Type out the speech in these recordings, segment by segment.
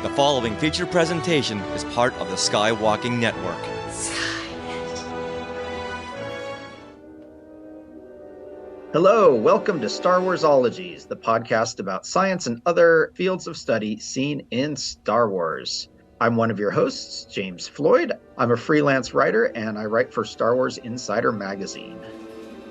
The following feature presentation is part of the Skywalking Network. Hello, welcome to Star Warsologies, the podcast about science and other fields of study seen in Star Wars. I'm one of your hosts, James Floyd. I'm a freelance writer and I write for Star Wars Insider magazine.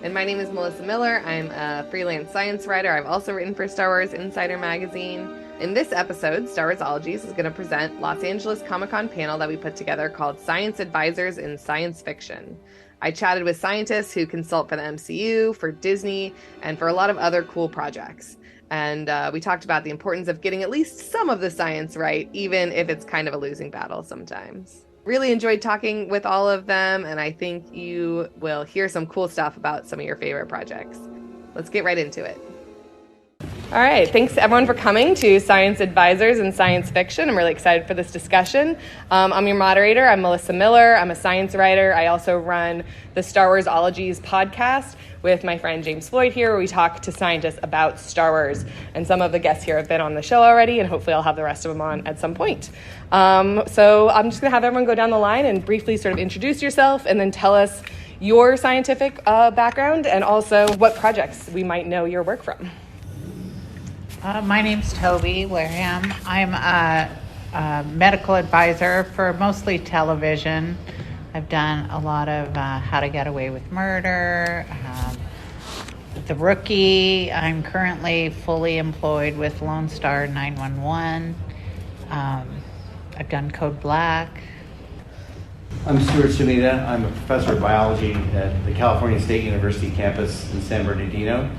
And my name is Melissa Miller. I'm a freelance science writer. I've also written for Star Wars Insider magazine. In this episode, Star Warsologies is going to present Los Angeles Comic-Con panel that we put together called Science Advisors in Science Fiction. I chatted with scientists who consult for the MCU, for Disney, and for a lot of other cool projects. And we talked about the importance of getting at least some of the science right, even if it's kind of a losing battle sometimes. Really enjoyed talking with all of them, and I think you will hear some cool stuff about some of your favorite projects. Let's get right into it. All right, thanks everyone for coming to Science Advisors in Science Fiction. I'm really excited for this discussion. I'm your moderator. I'm Melissa Miller. I'm a science writer. I also run the Star Warsologies podcast with my friend James Floyd here, where we talk to scientists about Star Wars. And some of the guests here have been on the show already, and hopefully I'll have the rest of them on at some point. So I'm just going to have everyone go down the line and briefly sort of introduce yourself and then tell us your scientific background and also what projects we might know your work from. My name's Toby Wareham. I'm a medical advisor for mostly television. I've done a lot of How to Get Away with Murder, The Rookie. I'm currently fully employed with Lone Star 911. I've done Code Black. I'm Stuart Sumida. I'm a professor of biology at the California State University campus in San Bernardino,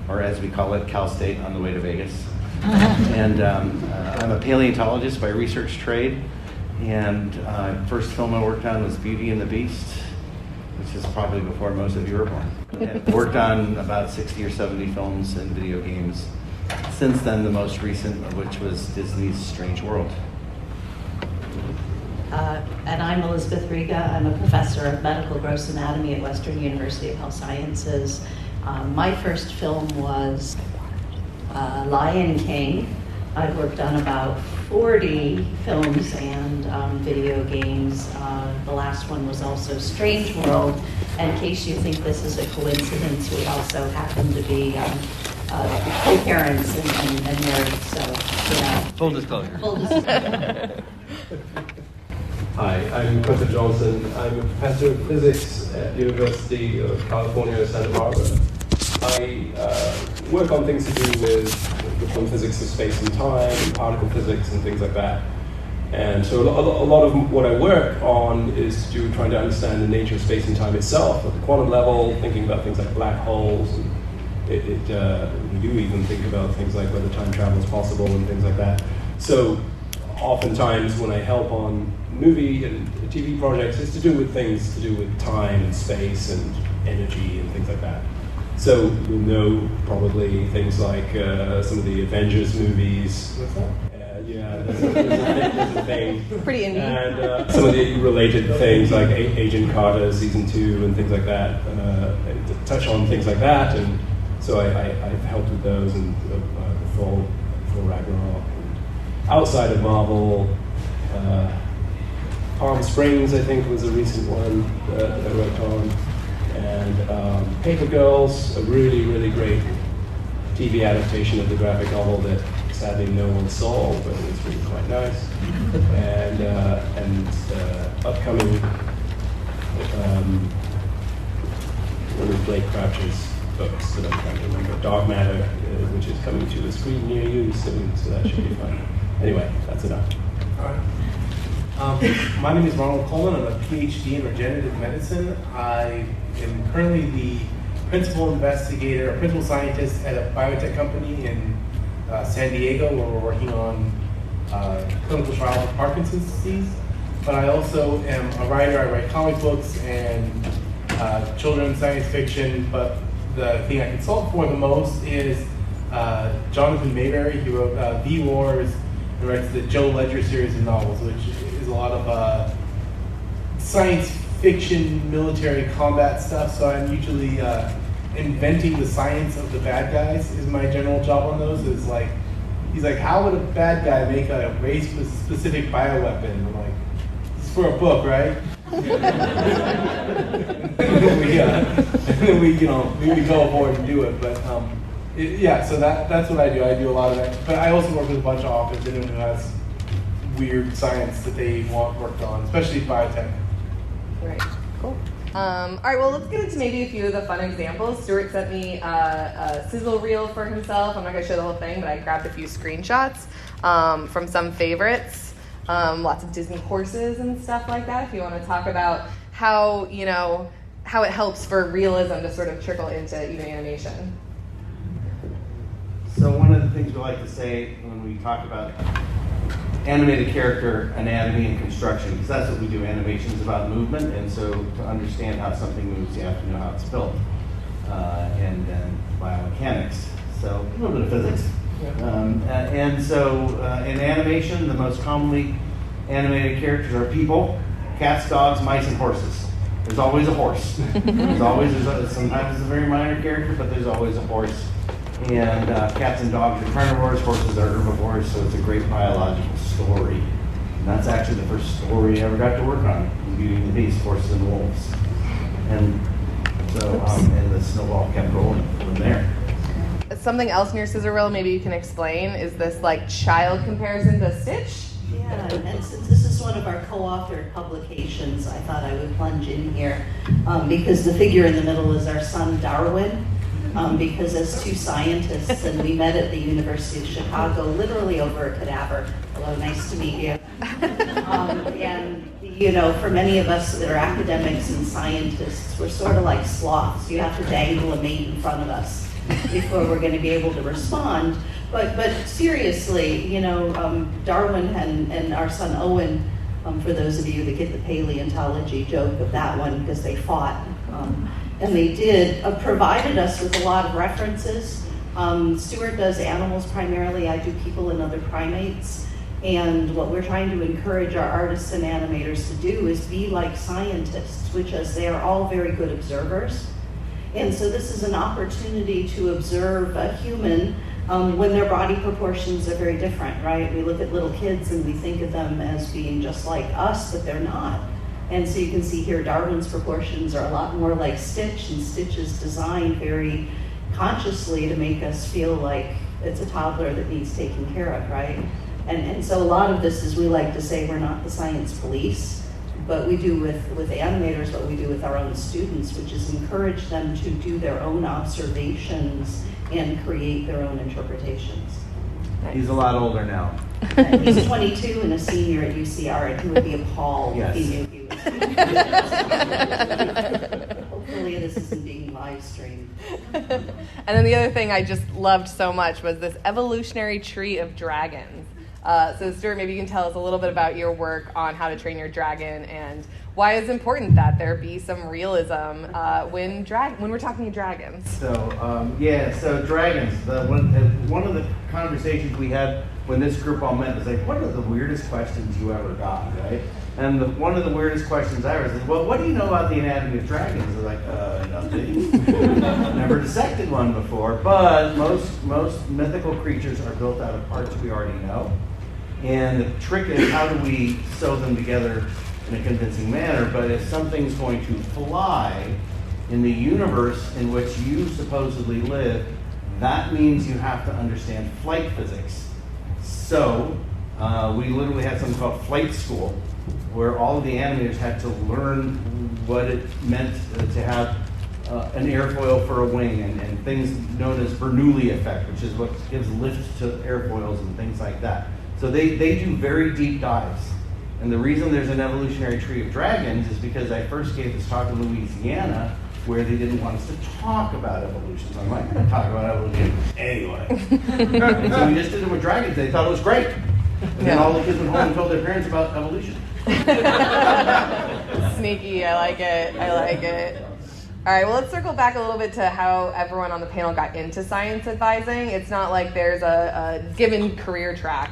or as we call it, Cal State on the way to Vegas. And I'm a paleontologist by research trade. And first film I worked on was Beauty and the Beast, which is probably before most of you were born. And worked on about 60 or 70 films and video games. Since then, the most recent of which was Disney's Strange World. And I'm Elizabeth Rega. I'm a professor of medical gross anatomy at Western University of Health Sciences. My first film was Lion King. I've worked on about 40 films and video games. The last one was also Strange World. And in case you think this is a coincidence, we also happen to be co-parents and nerds. So, you know. Full disclosure. Full disclosure. Hi, I'm Clifford Johnson. I'm a professor of physics at the University of California, Santa Barbara. I work on things to do with the quantum physics of space and time, and particle physics and things like that. And so a lot of what I work on is to do with trying to understand the nature of space and time itself at the quantum level, thinking about things like black holes. And we do even think about things like whether time travel is possible and things like that. So oftentimes when I help on movie and TV projects, it's to do with things to do with time and space and energy and things like that. So you'll know probably things like some of the Avengers movies. What's that? There's a thing. Pretty indie. And some of the related things like Agent Carter Season 2 and things like that. To touch on things like that. And so I've helped with those and full Ragnarok. Outside of Marvel, Palm Springs, I think, was a recent one that I worked on. And Paper Girls, a really, really great TV adaptation of the graphic novel that sadly no one saw, but it was really quite nice. And upcoming one of Blake Crouch's books that I'm trying to remember, Dark Matter, which is coming to a screen near you soon, so that should be fun. Anyway, that's enough. All right. My name is Ron Coleman. I'm a PhD in regenerative medicine. I am currently the principal investigator, or principal scientist at a biotech company in San Diego, where we're working on clinical trials of Parkinson's disease. But I also am a writer. I write comic books and children's science fiction. But the thing I consult for the most is Jonathan Mayberry. He wrote V-Wars and writes the Joe Ledger series of novels, which is a lot of science fiction, military combat stuff. So I'm usually inventing the science of the bad guys is my general job on those. Is like he's like, how would a bad guy make a race-specific bioweapon? I'm like, it's for a book, right? And then we go aboard and do it. But so that's what I do. I do a lot of that. But I also work with a bunch of authors, anyone who has weird science that they want worked on, especially biotech. Right. Cool. All right, well, let's get into maybe a few of the fun examples. Stuart sent me a sizzle reel for himself. I'm not going to show the whole thing, but I grabbed a few screenshots from some favorites. Lots of Disney horses and stuff like that, if you want to talk about how it helps for realism to sort of trickle into even animation. So one of the things we like to say when we talk about animated character anatomy and construction, because that's what we do. Animation is about movement, and so to understand how something moves, you have to know how it's built, and then biomechanics. So a little bit of physics. And so in animation, the most commonly animated characters are people, cats, dogs, mice, and horses. There's always a horse. Sometimes it's a very minor character, but there's always a horse. And cats and dogs are carnivores, horses are herbivores, so it's a great biological story. And that's actually the first story I ever got to work on in Beauty and the Beast, Horses and Wolves. And so, and the snowball kept rolling from there. Something else in your scissor reel maybe you can explain is this like child comparison to Stitch? Yeah, and since this is one of our co-authored publications, I thought I would plunge in here because the figure in the middle is our son Darwin. Because as two scientists, and we met at the University of Chicago, literally over a cadaver. Hello, nice to meet you. And for many of us that are academics and scientists, we're sort of like sloths. You have to dangle a mate in front of us before we're going to be able to respond. But seriously, Darwin and our son Owen, for those of you that get the paleontology joke of that one, because they fought. And they did, provided us with a lot of references. Stuart does animals primarily, I do people and other primates. And what we're trying to encourage our artists and animators to do is be like scientists, which is they are all very good observers. And so this is an opportunity to observe a human when their body proportions are very different, right? We look at little kids and we think of them as being just like us, but they're not. And so you can see here Darwin's proportions are a lot more like Stitch, and Stitch is designed very consciously to make us feel like it's a toddler that needs taking care of, right? And so a lot of this is, we like to say we're not the science police, but we do with animators what we do with our own students, which is encourage them to do their own observations and create their own interpretations. He's a lot older now. He's 22 and a senior at UCR, and he would be appalled if he knew he was. Hopefully this isn't being live streamed. And then the other thing I just loved so much was this evolutionary tree of dragons. So Stuart, maybe you can tell us a little bit about your work on how to train your dragon and why it's important that there be some realism when we're talking dragons. So so dragons. One of the conversations we had when this group all met was like, what are the weirdest questions you ever got, right? And one of the weirdest questions I ever said, well, what do you know about the anatomy of dragons? I was like, nothing. Never dissected one before, but most mythical creatures are built out of parts we already know. And the trick is, how do we sew them together in a convincing manner? But if something's going to fly in the universe in which you supposedly live, that means you have to understand flight physics. So we literally had something called flight school, where all of the animators had to learn what it meant to have an airfoil for a wing and things known as Bernoulli effect, which is what gives lift to airfoils and things like that. So they do very deep dives. And the reason there's an evolutionary tree of dragons is because I first gave this talk in Louisiana where they didn't want us to talk about evolution. So I'm like, I'm going to talk about evolution anyway. And so we just did it with dragons. They thought it was great. And then all the kids went home and told their parents about evolution. Sneaky, I like it. All right, well, let's circle back a little bit to how everyone on the panel got into science advising. It's not like there's a given career track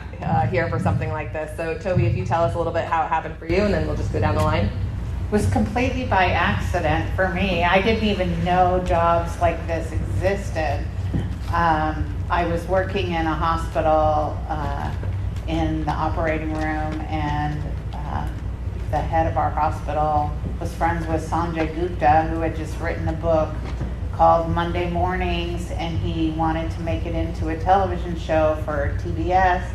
here for something like this. So, Toby, if you tell us a little bit how it happened for you, and then we'll just go down the line. It was completely by accident for me. I didn't even know jobs like this existed. I was working in a hospital in the operating room, and the head of our hospital was friends with Sanjay Gupta, who had just written a book called Monday Mornings, and he wanted to make it into a television show for TBS,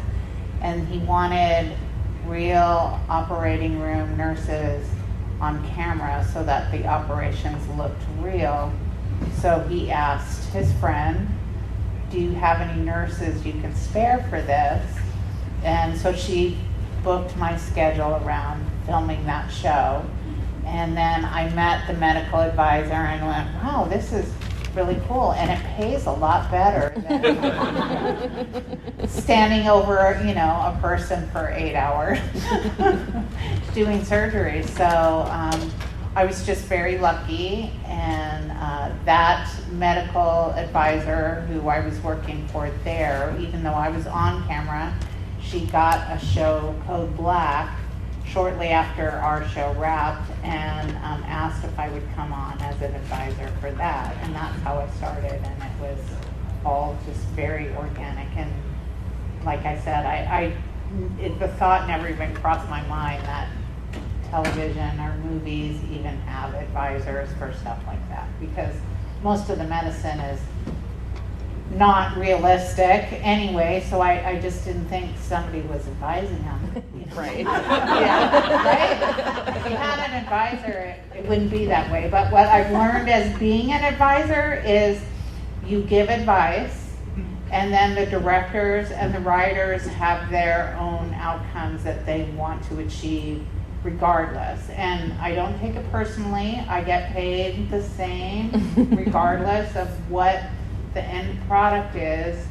and he wanted real operating room nurses on camera so that the operations looked real. So he asked his friend, do you have any nurses you can spare for this? And so she booked my schedule around filming that show. And then I met the medical advisor and went, wow, this is really cool. And it pays a lot better than standing over, a person for 8 hours doing surgery. So I was just very lucky. And that medical advisor who I was working for there, even though I was on camera, she got a show, Code Black, shortly after our show wrapped, and asked if I would come on as an advisor for that. And that's how it started, and it was all just very organic. And like I said, the thought never even crossed my mind that television or movies even have advisors for stuff like that, because most of the medicine is not realistic anyway, so I just didn't think somebody was advising them. Right. Yeah, right? If you had an advisor, it wouldn't be that way. But what I've learned as being an advisor is you give advice, and then the directors and the writers have their own outcomes that they want to achieve regardless. And I don't take it personally. I get paid the same regardless of what the end product is,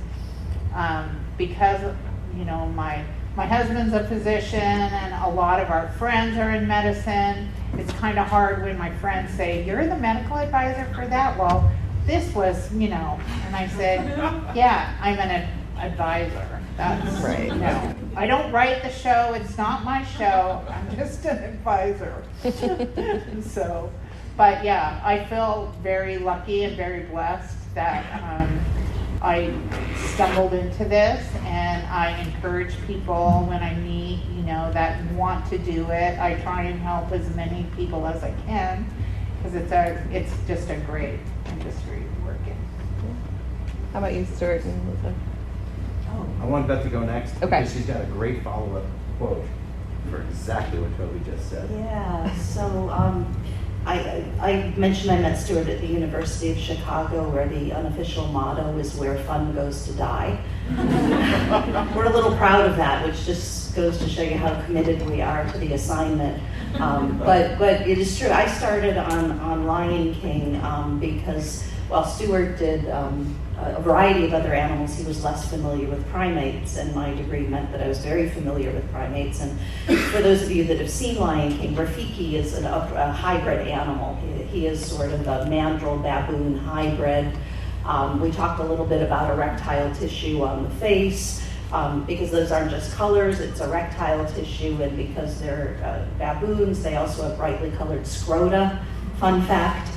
because my husband's a physician and a lot of our friends are in medicine. It's kind of hard when my friends say, you're the medical advisor for that? Well, this was, and I said, yeah, I'm an advisor. That's right. I don't write the show. It's not my show. I'm just an advisor. So, but yeah, I feel very lucky and very blessed that I stumbled into this, and I encourage people when I meet, that want to do it. I try and help as many people as I can, because it's just a great industry to work in. How about you, Stuart and Melissa? I want Beth to go next, Okay. because she's got a great follow-up quote for exactly what Toby just said. Yeah, so I mentioned I met Stuart at the University of Chicago, where the unofficial motto is where fun goes to die. We're a little proud of that, which just goes to show you how committed we are to the assignment. But it is true. I started on Lion King because while Stuart did a variety of other animals, he was less familiar with primates, and my degree meant that I was very familiar with primates. And for those of you that have seen Lion King, Rafiki is a hybrid animal. He is sort of a mandrill baboon hybrid. We talked a little bit about erectile tissue on the face, because those aren't just colors, it's erectile tissue, and because they're baboons, they also have brightly colored scrota. Fun fact,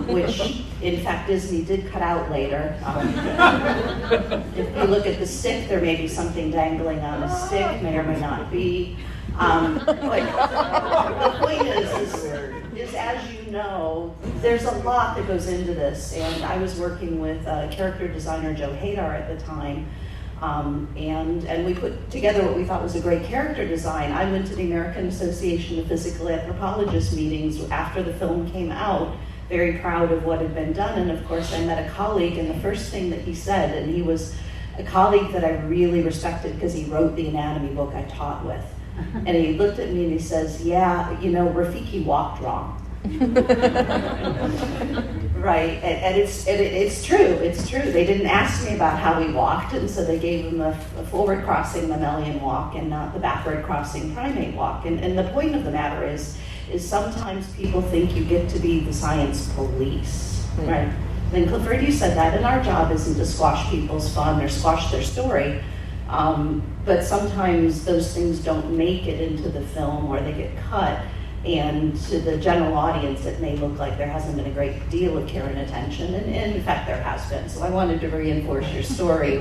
which in fact Disney did cut out later. If you look at the stick, there may be something dangling on the stick, may or may not be. The point is, as you know, there's a lot that goes into this, and I was working with character designer Joe Hadar at the time. And we put together what we thought was a great character design. I went to the American Association of Physical Anthropologists meetings after the film came out, very proud of what had been done. And of course, I met a colleague, and the first thing that he said, and he was a colleague that I really respected because he wrote the anatomy book I taught with. And he looked at me and he says, yeah, Rafiki walked wrong. Right, and it's true. It's true. They didn't ask me about how he walked, and so they gave him a forward crossing mammalian walk and not the backward crossing primate walk. And the point of the matter is sometimes people think you get to be the science police, right? And Clifford, you said that, and our job isn't to squash people's fun or squash their story, but sometimes those things don't make it into the film or they get cut. And to the general audience, it may look like there hasn't been a great deal of care and attention, and in fact there has been. So I wanted to reinforce your story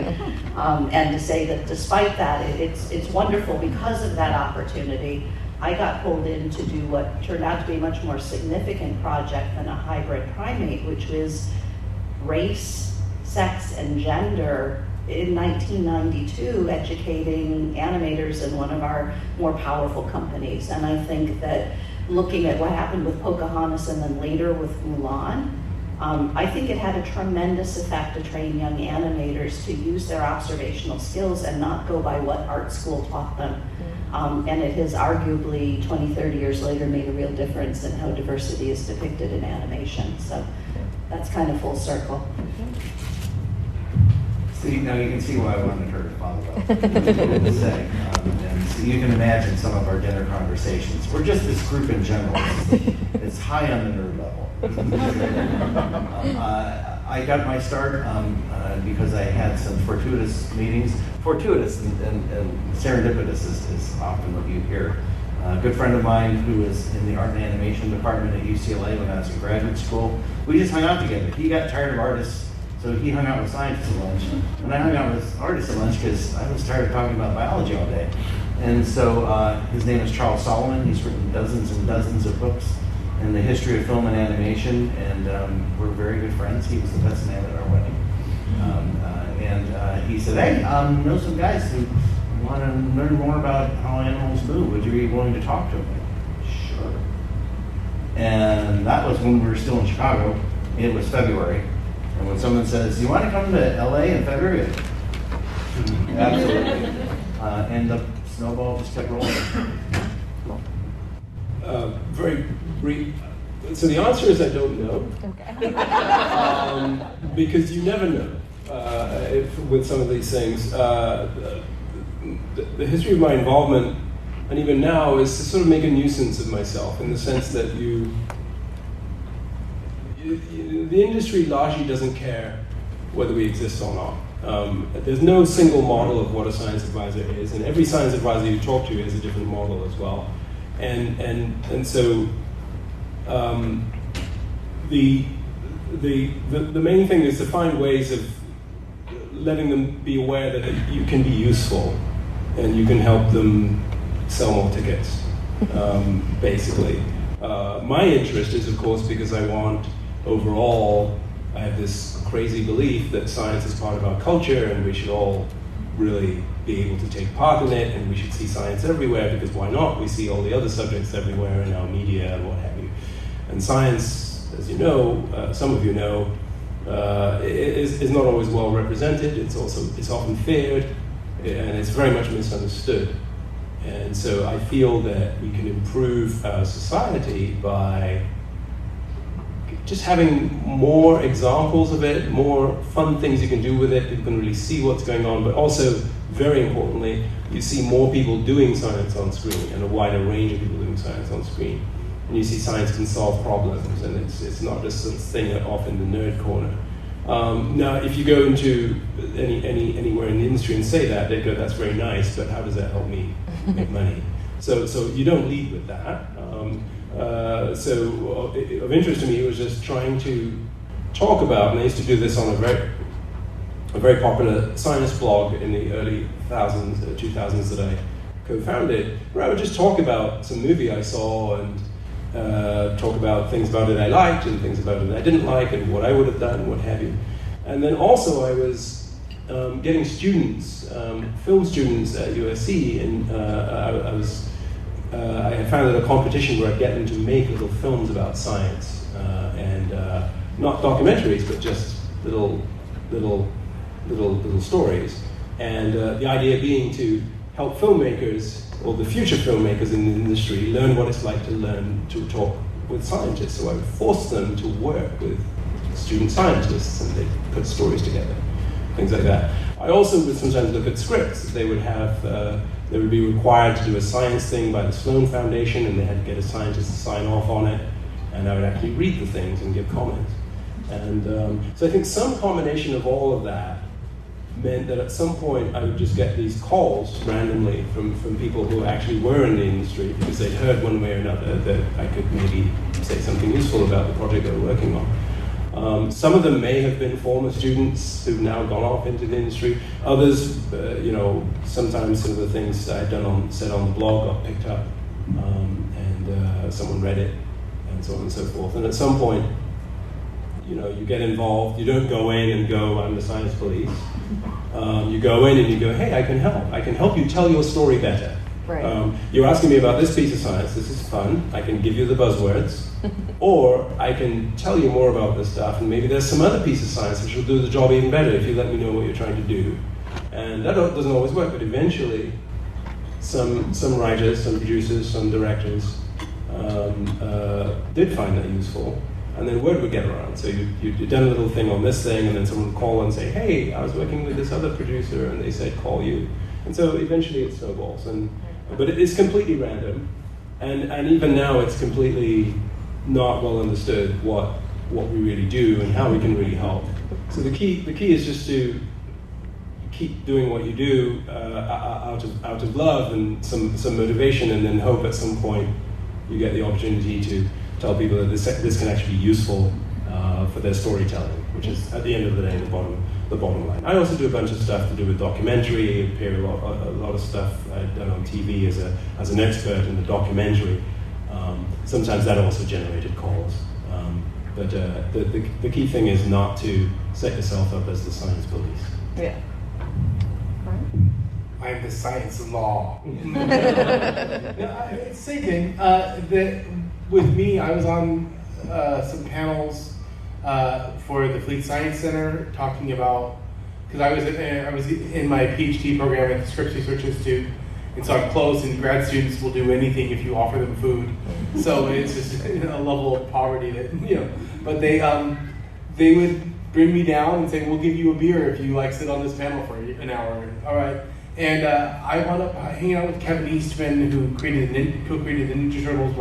and to say that despite that, it's wonderful because of that opportunity. I got pulled in to do what turned out to be a much more significant project than a hybrid primate, which was race, sex, and gender in 1992, educating animators in one of our more powerful companies. And I think that looking at what happened with Pocahontas and then later with Mulan, I think it had a tremendous effect to train young animators to use their observational skills and not go by what art school taught them. And it has arguably 20, 30 years later made a real difference in how diversity is depicted in animation. So that's kind of full circle. See, now you can see why I wanted her to follow up. And so you can imagine some of our dinner conversations. We're just this group in general. It's high on the nerd level. I got my start because I had some fortuitous meetings. Fortuitous and serendipitous is often what you hear. A good friend of mine who was in the art and animation department at UCLA when I was in graduate school, we just hung out together. He got tired of artists, so he hung out with scientists at lunch, and I hung out with artists at lunch because I was tired of talking about biology all day. And so his name is Charles Solomon. He's written dozens and dozens of books in the history of film and animation, and we're very good friends. He was the best man at our wedding. And he said, hey, know some guys who want to learn more about how animals move. Would you be willing to talk to them? Like, sure. And that was when we were still in Chicago. It was February. And when someone says, you want to come to LA in February? Absolutely. And the snowball just kept rolling. Very brief. So the answer is I don't know. Okay. Because you never know with some of these things. The history of my involvement, and even now, is to sort of make a nuisance of myself in the sense that the industry largely doesn't care whether we exist or not. There's no single model of what a science advisor is, and every science advisor you talk to is a different model as well. And so the main thing is to find ways of letting them be aware that you can be useful and you can help them sell more tickets, basically. My interest is, of course, because overall, I have this crazy belief that science is part of our culture and we should all really be able to take part in it, and we should see science everywhere, because why not? We see all the other subjects everywhere in our media and what have you. And science, as you know, some of you know, is not always well represented. It's often feared, and it's very much misunderstood. And so I feel that we can improve our society by just having more examples of it, more fun things you can do with it. People can really see what's going on, but also, very importantly, you see more people doing science on screen and a wider range of people doing science on screen. And you see science can solve problems, and it's not just some thing off in the nerd corner. Now, if you go into anywhere in the industry and say that, they go, that's very nice, but how does that help me make money? So you don't lead with that. So of interest to me, it was just trying to talk about, and I used to do this on a very popular science blog in the early 2000s that I co-founded, where I would just talk about some movie I saw and talk about things about it I liked and things about it I didn't like and what I would have done, what have you. And then also I was getting students, film students at USC, and I had founded a competition where I'd get them to make little films about science, and not documentaries, but just little stories. And the idea being to help filmmakers, or the future filmmakers in the industry, learn what it's like to talk with scientists. So I would force them to work with student scientists, and they'd put stories together, things like that. I also would sometimes look at scripts. They would be required to do a science thing by the Sloan Foundation, and they had to get a scientist to sign off on it, and I would actually read the things and give comments. And so I think some combination of all of that meant that at some point I would just get these calls randomly from people who actually were in the industry because they'd heard one way or another that I could maybe say something useful about the project they were working on. Some of them may have been former students who've now gone off into the industry. Others, sometimes some of the things I had said on the blog got picked up, and someone read it, and so on and so forth. And at some point, you get involved. You don't go in and go, I'm the science police. You go in and you go, hey, I can help. I can help you tell your story better. Right. You're asking me about this piece of science. This is fun. I can give you the buzzwords. Or I can tell you more about this stuff, and maybe there's some other piece of science which will do the job even better if you let me know what you're trying to do. And that doesn't always work, but eventually some writers, some producers, some directors did find that useful. And then word would get around. So you'd done a little thing on this thing, and then someone would call and say, hey, I was working with this other producer, and they said, call you. And so eventually it snowballs. But it is completely random. And even now it's completely not well understood what we really do and how we can really help. So the key is just to keep doing what you do out of love and some motivation, and then hope at some point you get the opportunity to tell people that this can actually be useful for their storytelling, which is at the end of the day the bottom line. I also do a bunch of stuff to do with documentary. I appear a lot of stuff I've done on TV as an expert in the documentary. Sometimes that also generated calls. But the key thing is not to set yourself up as the science police. Yeah. I'm the science law. It's the same thing. With me, I was on some panels for the Fleet Science Center talking about, because I was in my PhD program at the Scripps Research Institute, and so I'm close, and grad students will do anything if you offer them food. So it's just a level of poverty that, but they would bring me down and say, we'll give you a beer if you sit on this panel for an hour. All right. And I wound up hanging out with Kevin Eastman, who co-created the Ninja Turtles,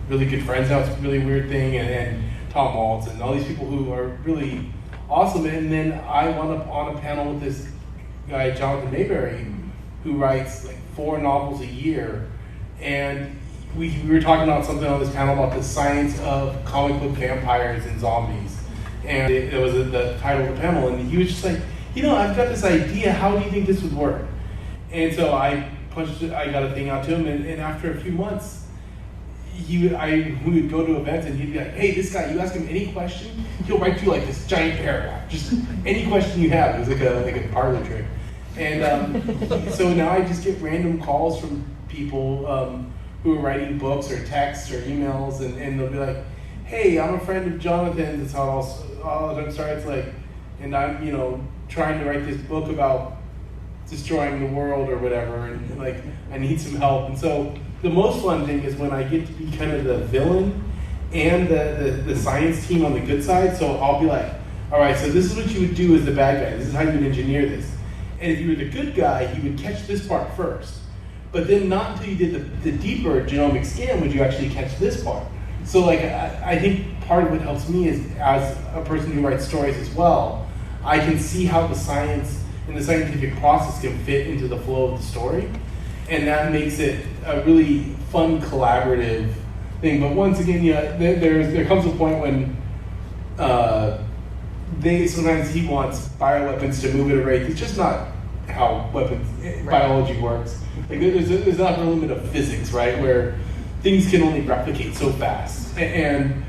really good friends now. It's a really weird thing, and Tom Waltz and all these people who are really awesome. And then I wound up on a panel with this guy, Jonathan Mayberry, who writes 4 novels a year. And we were talking about something on this panel about the science of comic book vampires and zombies. And it was the title of the panel, and he was just like, I've got this idea, how do you think this would work? And so I got a thing out to him, and after a few months, we would go to events, and he'd be like, hey, this guy, you ask him any question, he'll write you this giant paragraph, just any question you have. It was like a parlor trick. And so now I just get random calls from people who are writing books or texts or emails, and they'll be like, hey, I'm a friend of Jonathan's, that's how it starts, and I'm, trying to write this book about destroying the world or whatever, and I need some help. And so the most fun thing is when I get to be kind of the villain and the science team on the good side. So I'll be like, all right, so this is what you would do as the bad guy. This is how you would engineer this. And if you were the good guy, you would catch this part first. But then not until you did the deeper genomic scan would you actually catch this part. So I think part of what helps me is, as a person who writes stories as well, I can see how the science and the scientific process can fit into the flow of the story. And that makes it a really fun, collaborative thing. But once again, there comes a point when sometimes he wants bioweapons to move at a rate. It's just not how biology works. There's not a limit of physics, right, where things can only replicate so fast. And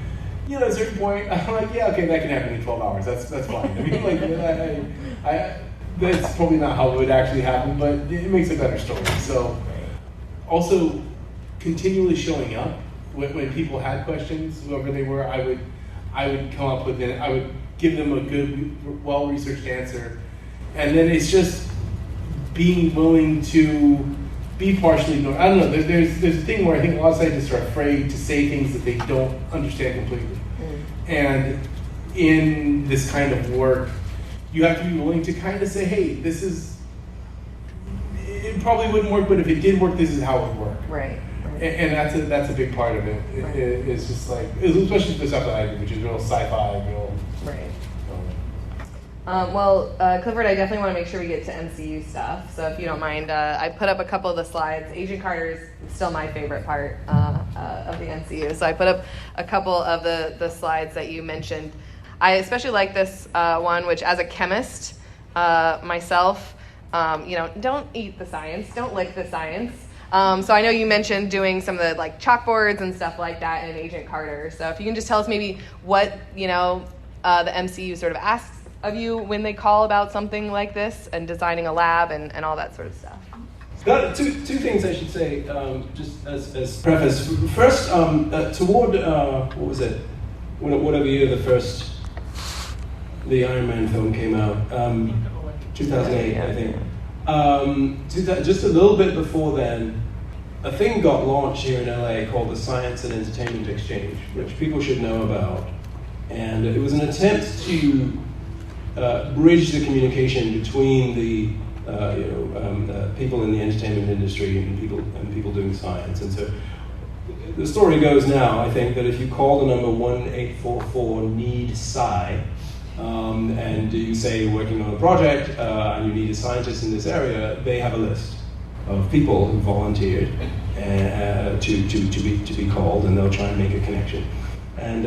at a certain point, I'm like, yeah, okay, that can happen in 12 hours. That's fine. I mean, that's probably not how it would actually happen, but it makes a better story. So, also continually showing up when people had questions, whoever they were, I would come up with it. I would give them a good, well-researched answer, and then it's just being willing to be partially ignored. I don't know. There's a thing where I think a lot of scientists are afraid to say things that they don't understand completely. And in this kind of work, you have to be willing to kind of say, hey, it probably wouldn't work, but if it did work, this is how it would work. Right. And that's a big part of it. Right. It's just especially the stuff that I do, which is real sci-fi, real. Right. Clifford, I definitely want to make sure we get to MCU stuff. So if you don't mind, I put up a couple of the slides. Agent Carter is still my favorite part of the MCU. So I put up a couple of the slides that you mentioned. I especially like this one, which as a chemist myself, don't eat the science, don't lick the science. So I know you mentioned doing some of the like chalkboards and stuff like that in Agent Carter. So if you can just tell us maybe what, the MCU sort of asks of you when they call about something like this and designing a lab and all that sort of stuff. Two things I should say, just as preface. First, toward, what was it? Whatever year the Iron Man film came out, 2008, I think. Just a little bit before then, a thing got launched here in LA called the Science and Entertainment Exchange, which people should know about. And it was an attempt to bridge the communication between the people in the entertainment industry and people doing science. And so the story goes now, I think, that if you call the number 1-844-NEED-SCI, and you say you're working on a project and you need a scientist in this area, they have a list of people who volunteered to be called, and they'll try and make a connection. And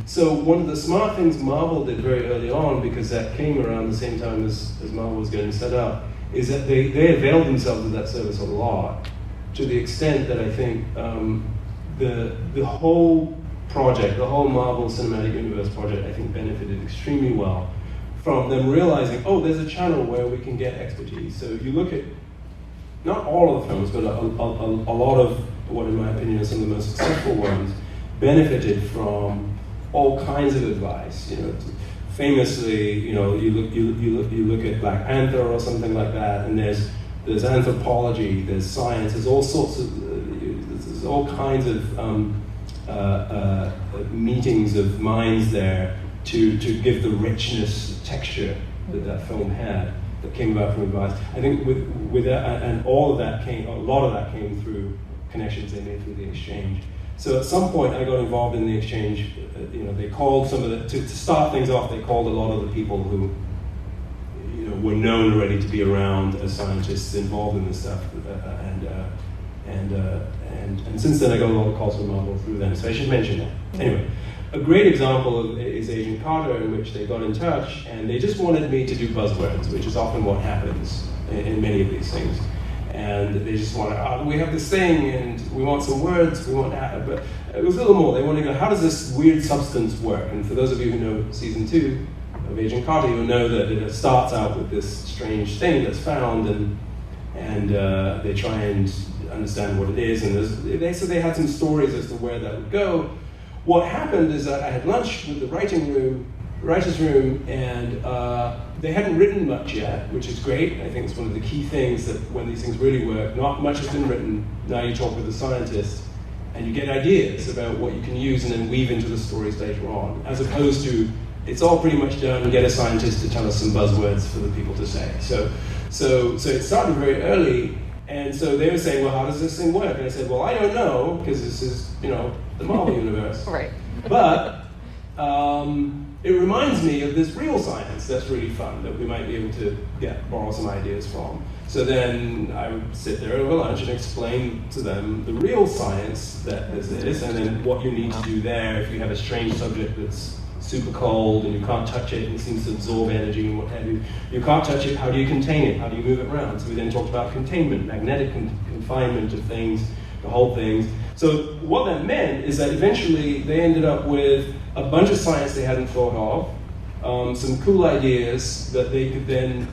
so one of the smart things Marvel did very early on, because that came around the same time as Marvel was getting set up, is that they availed themselves of that service a lot, to the extent that I think the whole project, the whole Marvel Cinematic Universe project, I think benefited extremely well from them realizing, there's a channel where we can get expertise. So you look at, not all of the films, but a lot of what, in my opinion, are some of the most successful ones, benefited from all kinds of advice. Famously, you look at Black Panther or something like that, and there's anthropology, there's science, there's all sorts of, there's all kinds of meetings of minds there to give the richness, texture that film had, that came about from advice. I think with that, and a lot of that came through connections they made through the exchange. So at some point I got involved in the exchange. They called to start things off, they called a lot of the people who were known already to be around as scientists involved in this stuff, and since then I got a lot of calls from Marvel through them, so I should mention that. Anyway, a great example is Agent Carter, in which they got in touch and they just wanted me to do buzzwords, which is often what happens in many of these things. And they just wanted, we have this thing and we want some words, but it was a little more. They wanted to go, how does this weird substance work? And for those of you who know season 2 of Agent Carter, you'll know that it starts out with this strange thing that's found, and they try and understand what it is, and so they had some stories as to where that would go. What happened is that I had lunch with the writer's room, and they hadn't written much yet, which is great. I think it's one of the key things that when these things really work, not much has been written. Now you talk with the scientist, and you get ideas about what you can use and then weave into the stories later on, as opposed to, it's all pretty much done, and get a scientist to tell us some buzzwords for the people to say. So it started very early, and so they were saying, well, how does this thing work? And I said, well, I don't know, because this is, the Marvel universe. Right. But it reminds me of this real science that's really fun, that we might be able to borrow some ideas from. So then I would sit there over lunch and explain to them the real science that this is, and then what you need to do there if you have a strange subject that's super cold and you can't touch it and it seems to absorb energy and what have you. You can't touch it, how do you contain it? How do you move it around? So we then talked about containment, magnetic confinement of things, the whole things. So what that meant is that eventually they ended up with a bunch of science they hadn't thought of, some cool ideas that they could then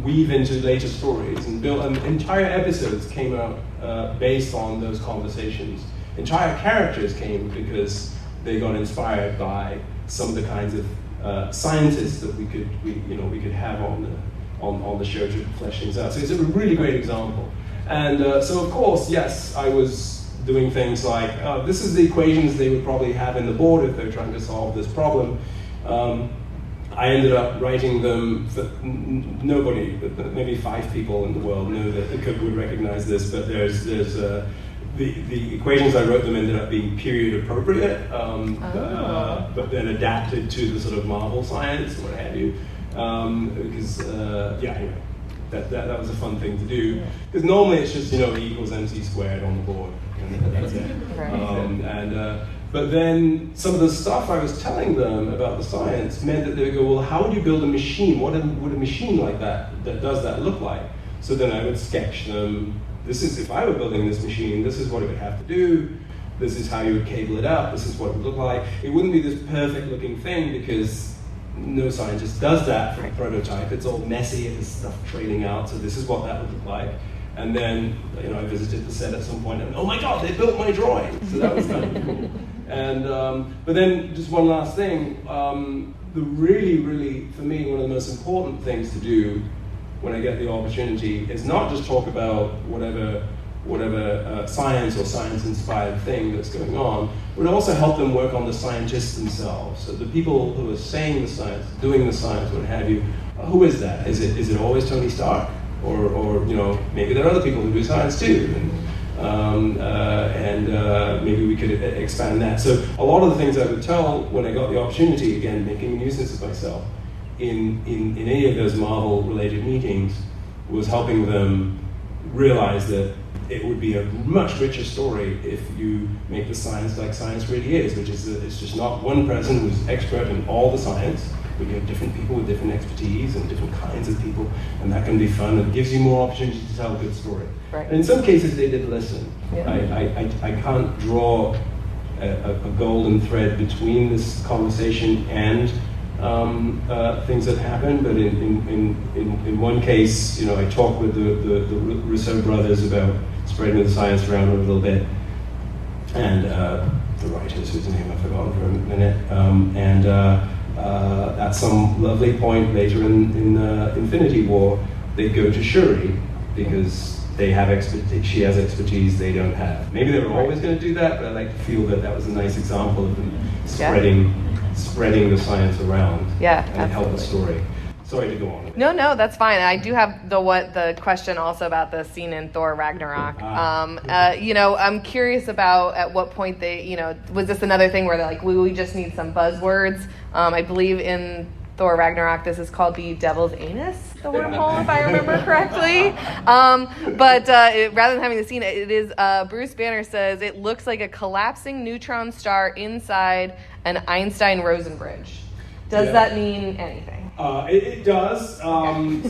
weave into later stories, and build, entire episodes came out based on those conversations. Entire characters came because they got inspired by some of the kinds of scientists that we could have on the show to flesh things out. So it's a really great example. And so of course, yes, I was doing things like, this is the equations they would probably have in the board if they're trying to solve this problem. I ended up writing them for nobody, but maybe 5 people in the world know that would recognize this, but there's the equations I wrote them ended up being period appropriate, but then adapted to the sort of Marvel science, what have you. because anyway, that was a fun thing to do. Because normally it's just E equals mc squared on the board, and that's it. Right. But then some of the stuff I was telling them about the science meant that they would go, well, how would you build a machine? What would a machine like that does that look like? So then I would sketch them. This is, if I were building this machine, this is what it would have to do. This is how you would cable it up. This is what it would look like. It wouldn't be this perfect looking thing because no scientist does that for a prototype. It's all messy and there's stuff trailing out. So this is what that would look like. And then, I visited the set at some point and, oh my God, they built my drawing. So that was kind of cool. And, but then just one last thing, the really, for me, one of the most important things to do when I get the opportunity is not just talk about whatever science or science-inspired thing that's going on, but also help them work on the scientists themselves. So the people who are saying the science, doing the science, what have you, who is that? Is it always Tony Stark? Or maybe there are other people who do science too, and maybe we could expand that. So a lot of the things I would tell when I got the opportunity, again, making a nuisance of myself, in any of those Marvel-related meetings, was helping them realize that it would be a much richer story if you make the science like science really is, which is that it's just not one person who's expert in all the science. We have different people with different expertise and different kinds of people, and that can be fun. It gives you more opportunity to tell a good story. Right. And in some cases, they did listen. Yeah. I can't draw a golden thread between this conversation and things that happen, but in one case, I talked with the Rousseau brothers about spreading the science around a little bit, and the writers whose name I've forgotten for a minute, at some lovely point later in Infinity War, they go to Shuri because they have expertise. She has expertise they don't have. Maybe they were always going to do that, but I like to feel that was a nice example of them spreading the science around and help the story. Sorry to go on. No, that's fine. I do have the question also about the scene in Thor Ragnarok. I'm curious about at what point they, was this another thing where they're like, we just need some buzzwords? I believe in Thor Ragnarok, this is called the Devil's Anus, the wormhole, if I remember correctly. But rather than having the scene, it is Bruce Banner says it looks like a collapsing neutron star inside an Einstein-Rosen bridge. Does that mean anything? It does, kind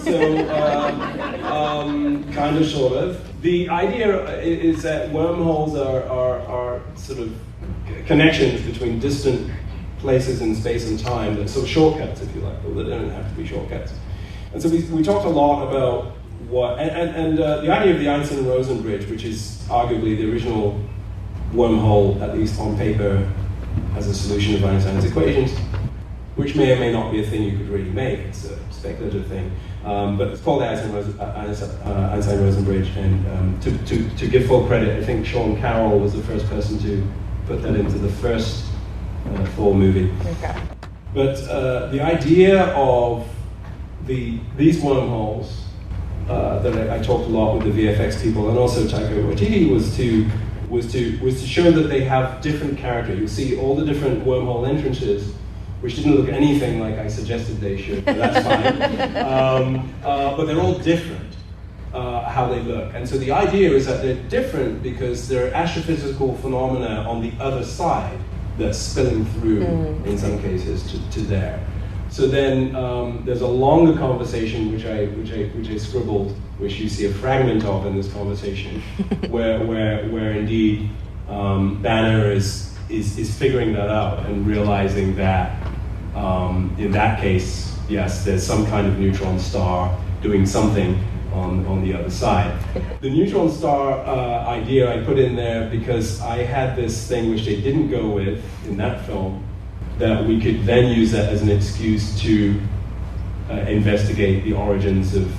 of, sort of. The idea is that wormholes are sort of connections between distant places in space and time, that sort of shortcuts, if you like, but they don't have to be shortcuts. And so we talked a lot about the idea of the Einstein-Rosen bridge, which is arguably the original wormhole, at least on paper, as a solution of Einstein's equations, which may or may not be a thing you could really make. It's a speculative thing. But it's called the Einstein-Rosen bridge. And to give full credit, I think Sean Carroll was the first person to put that into the first Thor movie. Okay. But the idea of these wormholes that I talked a lot with the VFX people and also Taika Waititi was to show that they have different character. You'll see all the different wormhole entrances, which didn't look anything like I suggested they should, but that's fine. But they're all different, how they look. And so the idea is that they're different because there are astrophysical phenomena on the other side that's spilling through, in some cases, to there. So then there's a longer conversation, which I scribbled, which you see a fragment of in this conversation, where indeed Banner is figuring that out and realizing that in that case, yes, there's some kind of neutron star doing something on the other side. The neutron star idea I put in there because I had this thing which they didn't go with in that film, that we could then use that as an excuse to investigate the origins of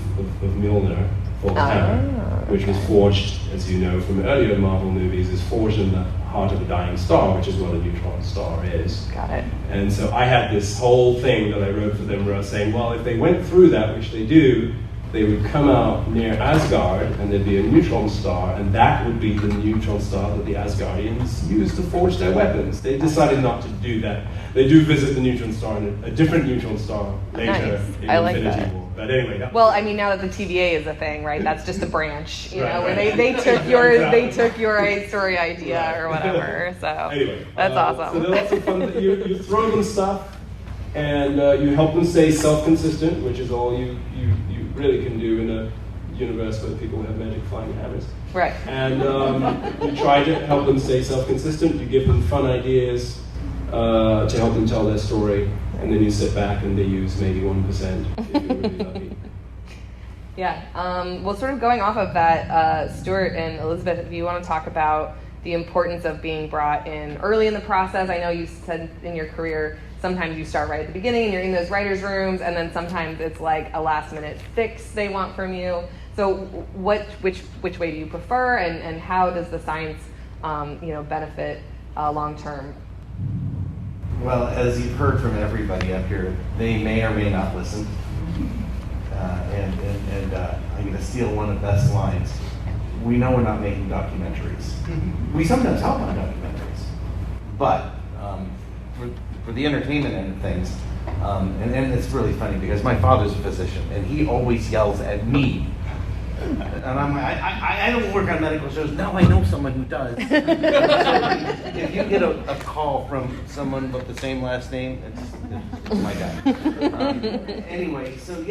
Mjolnir, Thor's hammer, which was forged, as you know from earlier Marvel movies, is forged in the heart of a dying star, which is what a neutron star is. Got it. And so I had this whole thing that I wrote for them where I was saying, well, if they went through that, which they do, they would come out near Asgard, and there'd be a neutron star, and that would be the neutron star that the Asgardians used to forge their weapons. They decided not to do that. They do visit the neutron star and a different neutron star later in Infinity War. But anyway. Well, I mean, now that the TVA is a thing, right? That's just a branch, you know, where right. they took your story idea or whatever. So anyway, that's awesome. So they're lots of fun. You throw them stuff, and you help them stay self-consistent, which is all you really can do in a universe where people have magic flying hammers. Right. And you try to help them stay self-consistent. You give them fun ideas to help them tell their story, and then you sit back and they use maybe 1% if you're really lucky. Yeah. Well, sort of going off of that, Stuart and Elizabeth, if you want to talk about the importance of being brought in early in the process. I know you said in your career sometimes you start right at the beginning and you're in those writers' rooms, and then sometimes it's like a last-minute fix they want from you. So which way do you prefer, and how does the science benefit long-term? Well, as you've heard from everybody up here, they may or may not listen. And I'm going to steal one of Beth's lines. We know we're not making documentaries. We sometimes help on documentaries. But for the entertainment end of things, and it's really funny because my father's a physician, and he always yells at me. And I'm like, I don't work on medical shows. No, I know someone who does. So if you get a call from someone with the same last name, it's my guy. Anyway, so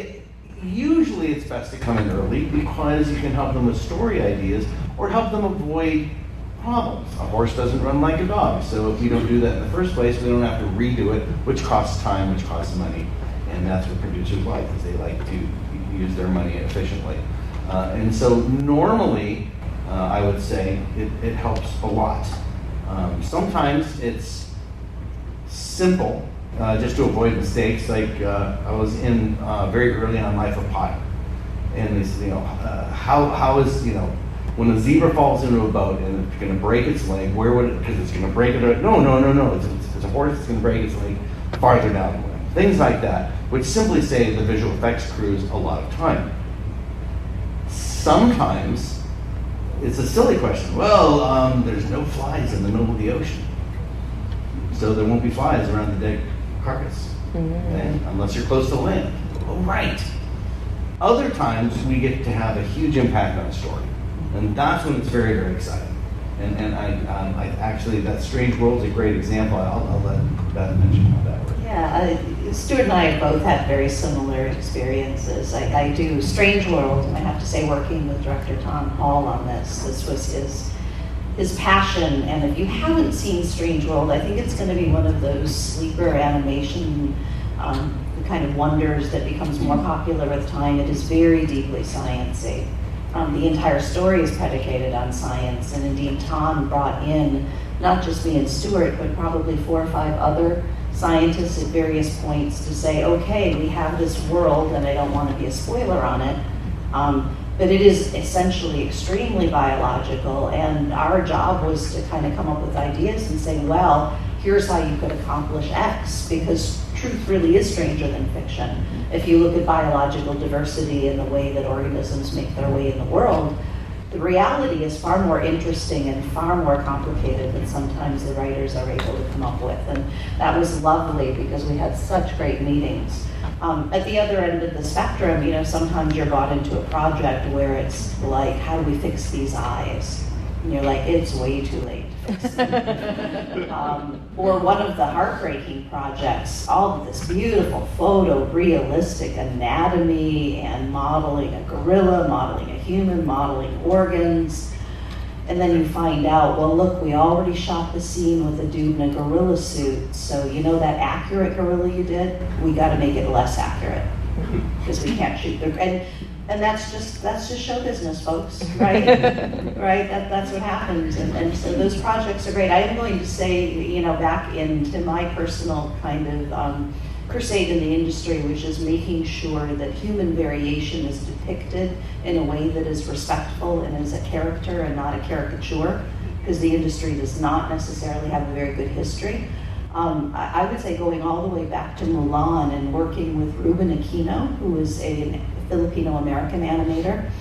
usually it's best to come in early because you can help them with story ideas or help them avoid problems. A horse doesn't run like a dog, so if we don't do that in the first place, we don't have to redo it, which costs time, which costs money. And that's what producers like, because they like to use their money efficiently. And so normally, I would say, it helps a lot. Sometimes it's simple, just to avoid mistakes. Like I was in very early on Life of Pi, and they said, how is, when a zebra falls into a boat and it's going to break its leg, where would it, because it's going to break it, no, it's a horse that's going to break its leg farther down the leg. Things like that, which simply save the visual effects crews a lot of time. Sometimes it's a silly question. Well, there's no flies in the middle of the ocean, so there won't be flies around the dead carcass, and unless you're close to land. Oh, right. Other times we get to have a huge impact on a story, and that's when it's very, very exciting. And I actually, that Strange World is a great example. I'll let Beth mention how that works. Yeah, Stuart and I have both had very similar experiences. I do Strange World, and I have to say, working with director Tom Hall on this was his passion. And if you haven't seen Strange World, I think it's going to be one of those sleeper animation the kind of wonders that becomes more popular with time. It is very deeply sciencey. The entire story is predicated on science, and indeed Tom brought in not just me and Stuart, but probably 4 or 5 other scientists at various points to say, okay, we have this world, and I don't want to be a spoiler on it, but it is essentially extremely biological, and our job was to kind of come up with ideas and say, well, here's how you could accomplish X, because truth really is stranger than fiction. If you look at biological diversity and the way that organisms make their way in the world, the reality is far more interesting and far more complicated than sometimes the writers are able to come up with. And that was lovely because we had such great meetings. At the other end of the spectrum, sometimes you're brought into a project where it's like, how do we fix these eyes? And you're like, it's way too late to fix them. Or one of the heartbreaking projects, all of this beautiful photorealistic anatomy and modeling a gorilla, modeling a human, modeling organs. And then you find out, well, look, we already shot the scene with a dude in a gorilla suit. So that accurate gorilla you did, we got to make it less accurate because we can't shoot the. And that's just show business, folks, right? Right? That's what happens. And so those projects are great. I am going to say, back into my personal kind of crusade in the industry, which is making sure that human variation is depicted in a way that is respectful and is a character and not a caricature, because the industry does not necessarily have a very good history. I would say going all the way back to Mulan and working with Ruben Aquino, who is a Filipino-American animator.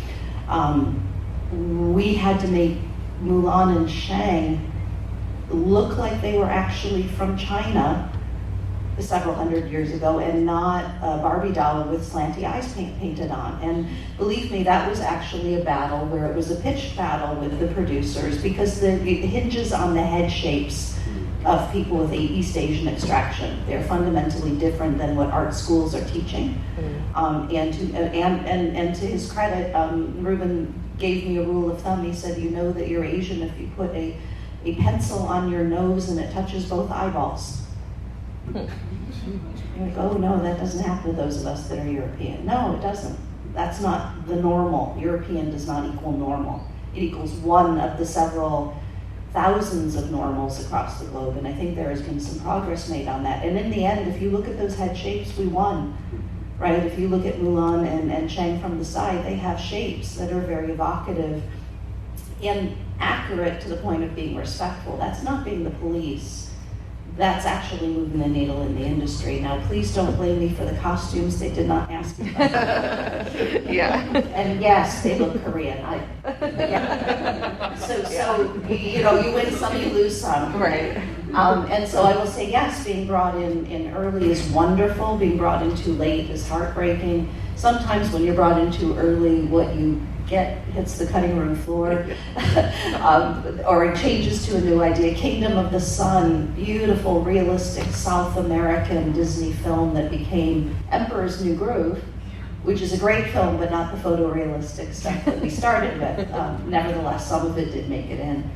We had to make Mulan and Shang look like they were actually from China several hundred years ago and not a Barbie doll with slanty eyes painted on. And believe me, that was actually a battle where it was a pitched battle with the producers because it hinges on the head shapes of people with East Asian extraction. They're fundamentally different than what art schools are teaching. And to his credit, Ruben gave me a rule of thumb. He said, you know that you're Asian if you put a pencil on your nose and it touches both eyeballs. You're like, oh no, that doesn't happen to those of us that are European. No, it doesn't. That's not the normal. European does not equal normal. It equals one of the several thousands of normals across the globe, and I think there has been some progress made on that. And in the end, if you look at those head shapes, we won, right? If you look at Mulan and Shang from the side, they have shapes that are very evocative and accurate to the point of being respectful. That's not being the police. That's actually moving the needle in the industry. Now, please don't blame me for the costumes. They did not ask me about that. Yeah. And yes, they look Korean. Yeah. So you win some, you lose some. Right. And so I will say, yes, being brought in early is wonderful. Being brought in too late is heartbreaking. Sometimes when you're brought in too early, what you get hits the cutting room floor, or it changes to a new idea. Kingdom of the Sun, beautiful, realistic South American Disney film that became Emperor's New Groove, which is a great film, but not the photorealistic stuff that we started with. Nevertheless, some of it did make it in.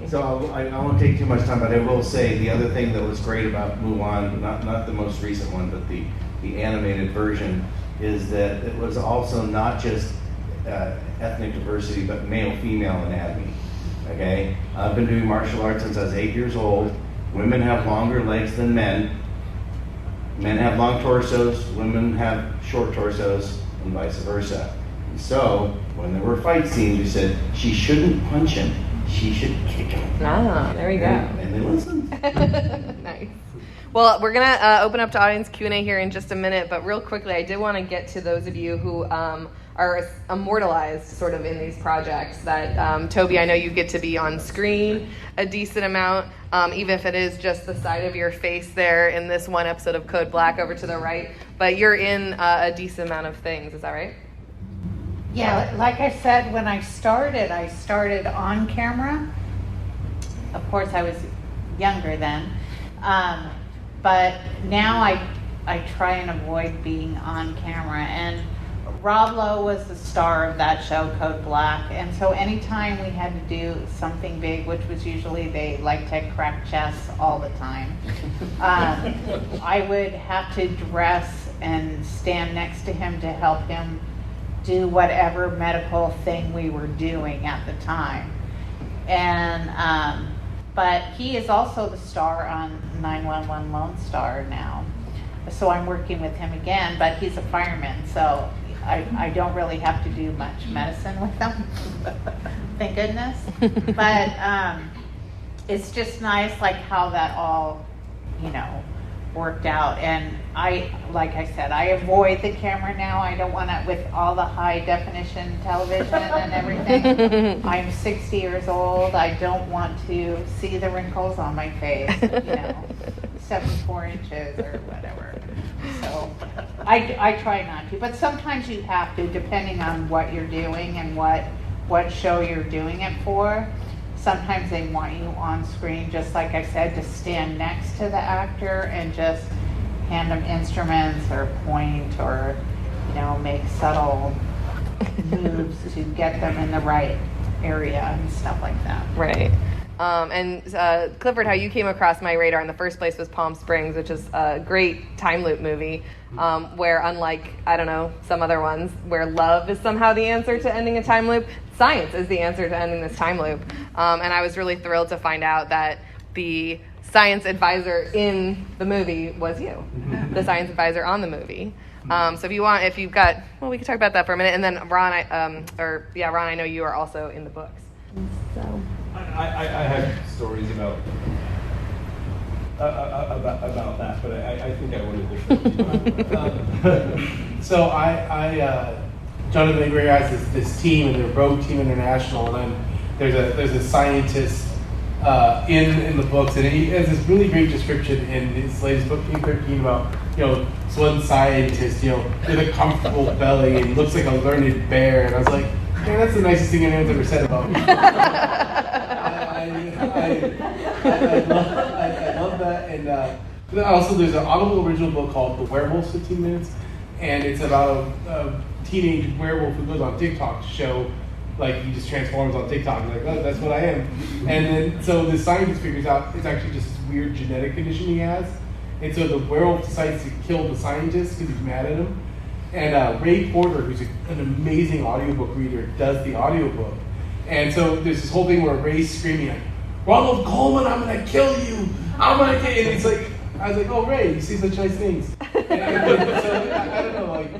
So I won't take too much time, but I will say the other thing that was great about Mulan, not the most recent one, but the animated version, is that it was also not just ethnic diversity, but male-female anatomy. Okay, I've been doing martial arts since I was 8 years old. Women have longer legs than men. Men have long torsos. Women have short torsos, and vice versa. And so, when there were fight scenes, we said she shouldn't punch him. She should kick him. Ah, there we go. And they listened. Nice. Well, we're gonna open up to audience Q&A here in just a minute, but real quickly, I did want to get to those of you who are immortalized sort of in these projects. That Toby, I know you get to be on screen a decent amount, even if it is just the side of your face there in this one episode of Code Black over to the right. But you're in a decent amount of things. Is that right? Yeah, like I said, when I started on camera. Of course, I was younger then. But now I try and avoid being on camera. And Rob Lowe was the star of that show, Code Black. And so anytime we had to do something big, which was usually they like to crack chess all the time, I would have to dress and stand next to him to help him do whatever medical thing we were doing at the time. And but he is also the star on 911 Lone Star now. So I'm working with him again, but he's a fireman, so I don't really have to do much medicine with him. Thank goodness. But it's just nice like how that all, worked out. And like I said, I avoid the camera now. I don't want to, with all the high definition television and everything. I'm 60 years old. I don't want to see the wrinkles on my face, 74 inches or whatever. So I try not to, but sometimes you have to, depending on what you're doing and what show you're doing it for. Sometimes they want you on screen, just like I said, to stand next to the actor and just hand them instruments or point or, make subtle moves to get them in the right area and stuff like that. Right. And Clifford, how you came across my radar in the first place was Palm Springs, which is a great time loop movie, where unlike, some other ones, where love is somehow the answer to ending a time loop, science is the answer to ending this time loop. And I was really thrilled to find out that the science advisor in the movie was you, the science advisor on the movie. So if you've got, we can talk about that for a minute. And then Ron, Ron, I know you are also in the books. So. I have stories about that, but I think I want to defer. So I Jonathan Avery has this team, and they're Rogue Team International, and then there's a scientist in the books, and he has this really great description in his latest book, Team 13, about this one scientist, with a comfortable belly and looks like a learned bear, and I was like, man, that's the nicest thing anyone's ever said about me. I love that, and also there's an Audible original book called The Werewolf's 15 Minutes, and it's about a teenage werewolf who goes on TikTok to show, like, he just transforms on TikTok. He's like, oh, that's what I am. And then, so the scientist figures out it's actually just this weird genetic condition he has. And so the werewolf decides to kill the scientist because he's mad at him. And Ray Porter, who's an amazing audiobook reader, does the audiobook. And so there's this whole thing where Ray's screaming, like, Ronald Coleman, I'm going to kill you. I'm going to kill you. And it's like, I was like, oh, Ray, you say such nice things. And so I don't know, like,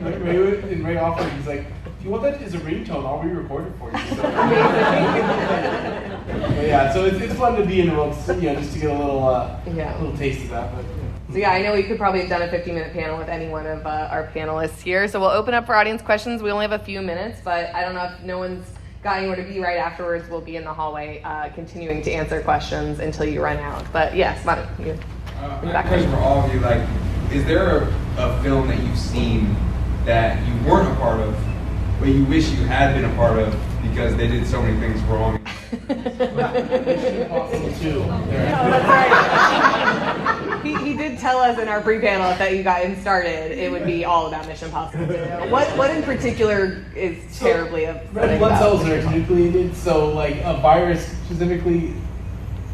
Ray offered, he's like, if you want that as a ringtone, I'll re-record it for you. So, but yeah, so it's fun to be in the books, just to get a little taste of that. But, So yeah, I know we could probably have done a 15-minute panel with any one of our panelists here. So we'll open up for audience questions. We only have a few minutes, but I don't know if no one's got anywhere to be right afterwards. We'll be in the hallway continuing to answer questions until you run out. But yes, I have a question for all of you. Like, is there a film that you've seen that you weren't a part of, but you wish you had been a part of because they did so many things wrong? Mission Impossible 2. That's right. He did tell us in our pre-panel that you got him started, it would be all about Mission Impossible 2. What in particular is terribly red blood cells are nucleated, so like a virus specifically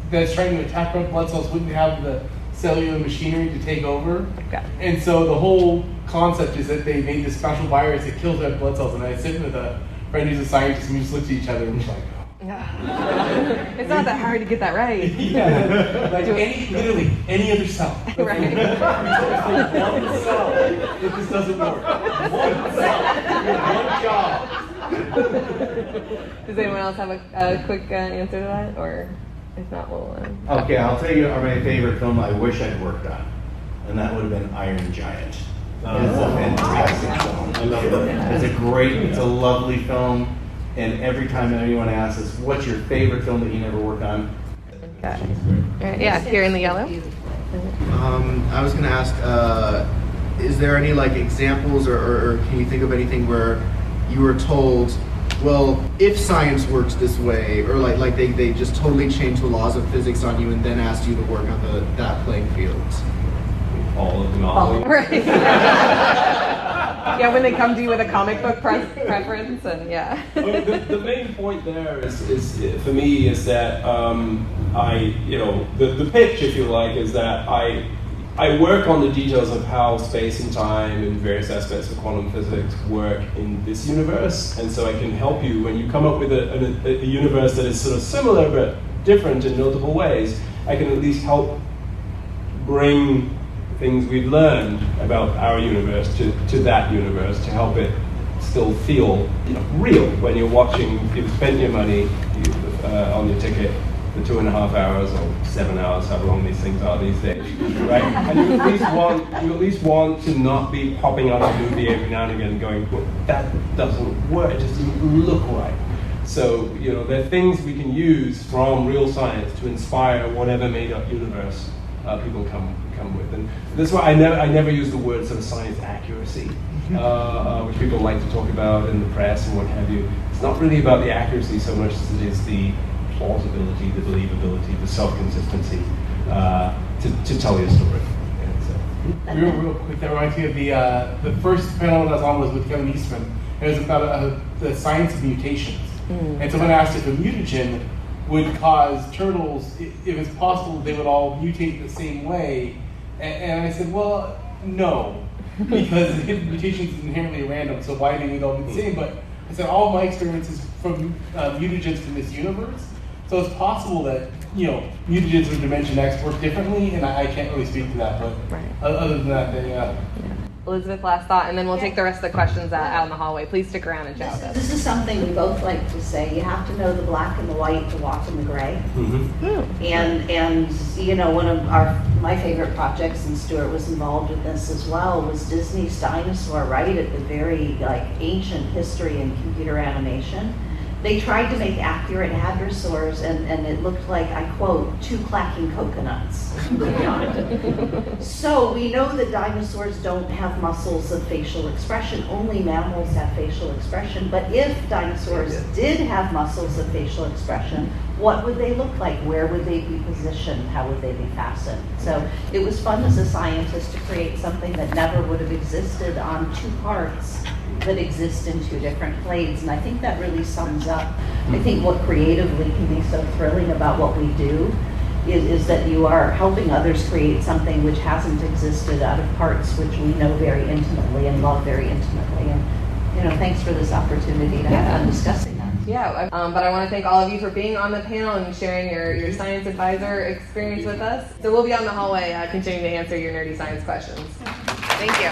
that's trying to attack red blood cells wouldn't have the cellular machinery to take over. Okay. And so the whole concept is that they made this special virus that kills red blood cells, and I was sitting with a friend who's a scientist, and we just looked at each other and was like, it's not that hard to get that right. Yeah, like literally any other cell. Right. One cell, it just doesn't work. One cell, one job. Does anyone else have a quick answer to that, or if not, we'll. Okay, I'll tell you my favorite film I wish I'd worked on, and that would have been Iron Giant. It's a fantastic film. I love that. It's a lovely film. And every time anyone asks us, what's your favorite film that you never worked on? Okay. Right, yeah, here in the yellow. I was going to ask, is there any examples or can you think of anything where you were told, well, if science works this way, or like they just totally changed the laws of physics on you and then asked you to work on that playing field? All of them. All. Right. Yeah, when they come to you with a comic book preference, and yeah. The main point there is for me is that the pitch, if you like, is that I work on the details of how space and time and various aspects of quantum physics work in this universe, and so I can help you when you come up with a universe that is sort of similar but different in multiple ways. I can at least help bring things we've learned about our universe to that universe to help it still feel real when you're watching. You've spent your money on your ticket for 2.5 hours or 7 hours, however long these things are these days, right? And you at least want to not be popping out a movie every now and again and going, well, that doesn't work, it just doesn't look right. So there are things we can use from real science to inspire whatever made-up universe people come with, and that's why I never use the word sort of science accuracy, which people like to talk about in the press and what have you. It's not really about the accuracy so much as it is the plausibility, the believability, the self-consistency to tell your story. Real quick, that reminds me of the first panel I was on was with Kevin Eastman. It was about the science of mutations, and someone asked if a mutagen would cause turtles, if it's possible, they would all mutate the same way. And I said, well, no, because mutations is inherently random, so why they would all be the same? But I said, all of my experiences from mutagens from this universe, so it's possible that, mutagens from Dimension X work differently, and I can't really speak to that, but other than that, they... Elizabeth, last thought, and then we'll take the rest of the questions out in the hallway. Please stick around and chat with us. This is something we both like to say. You have to know the black and the white to walk in the gray. Mm-hmm. And you know, one of my favorite projects, and Stuart was involved with this as well, was Disney's dinosaur, right at the very ancient history in computer animation. They tried to make accurate hadrosaurs, and it looked like, I quote, 2 clacking coconuts. So we know that dinosaurs don't have muscles of facial expression. Only mammals have facial expression. But if dinosaurs did have muscles of facial expression, what would they look like? Where would they be positioned? How would they be fastened? So it was fun as a scientist to create something that never would have existed on 2 parts that exist in 2 different blades. And I think that really sums up, I think, what creatively can be so thrilling about what we do is that you are helping others create something which hasn't existed out of parts which we know very intimately and love very intimately. And, you know, thanks for this opportunity to have fun discussing that. Yeah, but I want to thank all of you for being on the panel and sharing your science advisor experience with us. So we'll be on the hallway continuing to answer your nerdy science questions. Thank you.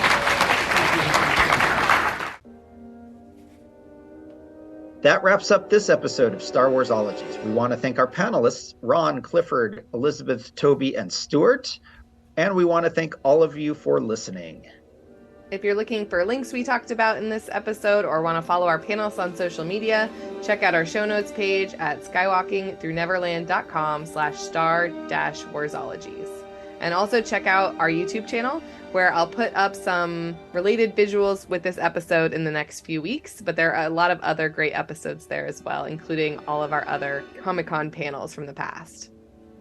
That wraps up this episode of Star Warsologies. We want to thank our panelists, Ron, Clifford, Elizabeth, Toby, and Stuart. And we want to thank all of you for listening. If you're looking for links we talked about in this episode or want to follow our panelists on social media, check out our show notes page at skywalkingthroughneverland.com/star-warsologies. And also check out our YouTube channel, where I'll put up some related visuals with this episode in the next few weeks, but there are a lot of other great episodes there as well, including all of our other Comic-Con panels from the past.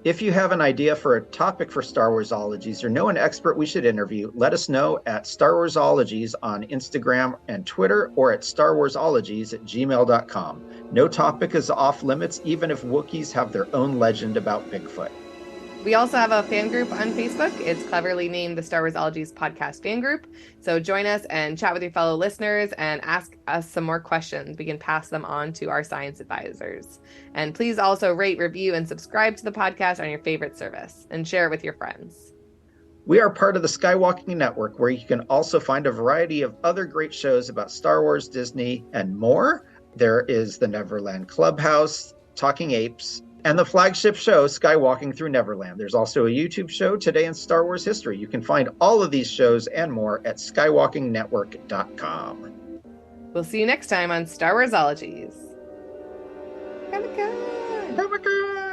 If you have an idea for a topic for Star Warsologies or know an expert we should interview, let us know at Star Warsologies on Instagram and Twitter, or at starwarsologies@gmail.com. No topic is off limits, even if Wookiees have their own legend about Bigfoot. We also have a fan group on Facebook. It's cleverly named the Star Warsologies Podcast Fan Group. So join us and chat with your fellow listeners and ask us some more questions. We can pass them on to our science advisors. And please also rate, review, and subscribe to the podcast on your favorite service and share it with your friends. We are part of the Skywalking Network, where you can also find a variety of other great shows about Star Wars, Disney, and more. There is the Neverland Clubhouse, Talking Apes, and the flagship show, Skywalking Through Neverland. There's also a YouTube show, Today in Star Wars History. You can find all of these shows and more at skywalkingnetwork.com. We'll see you next time on Star Warsologies. Comic-Con! Comic-Con!